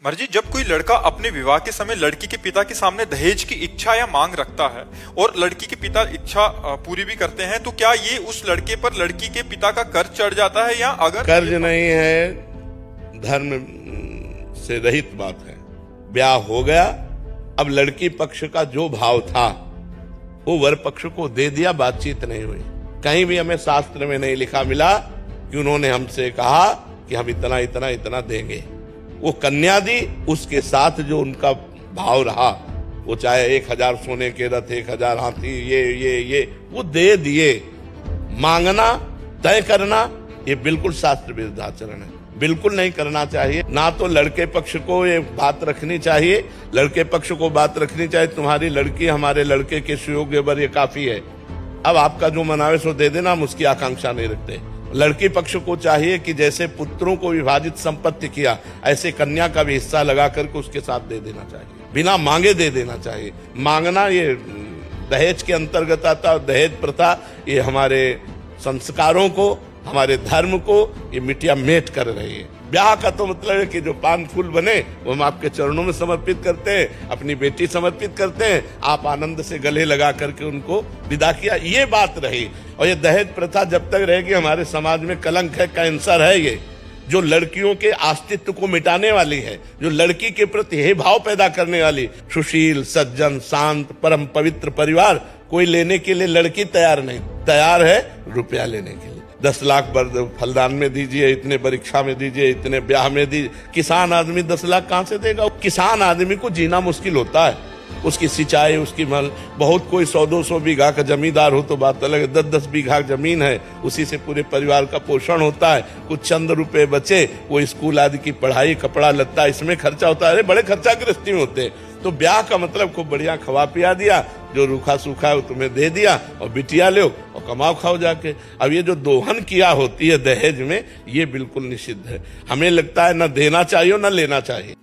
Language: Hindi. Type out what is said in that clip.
मर्जी, जब कोई लड़का अपने विवाह के समय लड़की के पिता के सामने दहेज की इच्छा या मांग रखता है और लड़की के पिता इच्छा पूरी भी करते हैं, तो क्या ये उस लड़के पर लड़की के पिता का कर्ज चढ़ जाता है? या अगर कर्ज नहीं है, धर्म से रहित बात है। ब्याह हो गया, अब लड़की पक्ष का जो भाव था वो वर पक्ष को दे दिया, बातचीत नहीं हुई। कहीं भी हमें शास्त्र में नहीं लिखा मिला कि उन्होंने हमसे कहा कि हम इतना इतना इतना देंगे। वो कन्या दी, उसके साथ जो उनका भाव रहा, वो चाहे 1000 सोने के रथ, 1000 हाथी, ये वो दे दिए। मांगना, तय करना, ये बिल्कुल शास्त्र विरुद्ध आचरण है, बिल्कुल नहीं करना चाहिए। ना तो लड़के पक्ष को ये बात रखनी चाहिए, लड़के पक्ष को बात रखनी चाहिए तुम्हारी लड़की हमारे लड़के के सुयोग्य बर, ये काफी है, अब आपका जो मनावे सो दे देना, हम उसकी आकांक्षा नहीं रखते। लड़की पक्ष को चाहिए कि जैसे पुत्रों को विभाजित संपत्ति किया, ऐसे कन्या का भी हिस्सा लगा करके उसके साथ दे देना चाहिए, बिना मांगे दे देना चाहिए। मांगना ये दहेज के अंतर्गत आता। दहेज प्रथा ये हमारे संस्कारों को, हमारे धर्म को ये मिटिया मेट कर रही है। ब्याह का तो मतलब है कि जो पान फूल बने वो हम आपके चरणों में समर्पित करते हैं, अपनी बेटी समर्पित करते हैं, आप आनंद से गले लगा करके उनको विदा किया, ये बात रही। और ये दहेज प्रथा जब तक रहेगी हमारे समाज में कलंक है, कैंसर है ये, जो लड़कियों के अस्तित्व को मिटाने वाली है, जो लड़की के प्रति हे भाव पैदा करने वाली। सुशील, सज्जन, शांत, परम पवित्र परिवार कोई लेने के लिए लड़की तैयार नहीं, तैयार है रुपया लेने के लिए। 10 लाख फलदान में दीजिए, इतने परीक्षा में दीजिए, इतने ब्याह में दीजिए। किसान आदमी 10 लाख कहां से देगा? किसान आदमी को जीना मुश्किल होता है, उसकी सिंचाई, उसकी मल, बहुत कोई 100-200 बीघा का जमींदार हो तो बात अलग है, 10-10 बीघा जमीन है, उसी से पूरे परिवार का पोषण होता है। कुछ चंद रुपए बचे, वो स्कूल आदि की पढ़ाई, कपड़ा लत्ता, इसमें खर्चा होता है। अरे बड़े खर्चा गृहस्थी में होते हैं। तो ब्याह का मतलब खूब बढ़िया खवा पिया दिया, जो रूखा सूखा है वो तुम्हें दे दिया, और बिटिया लो और कमाओ खाओ जाके। अब ये जो दोहन किया होती है दहेज में, ये बिल्कुल निषिद्ध है। हमें लगता है न देना चाहिए न लेना चाहिए।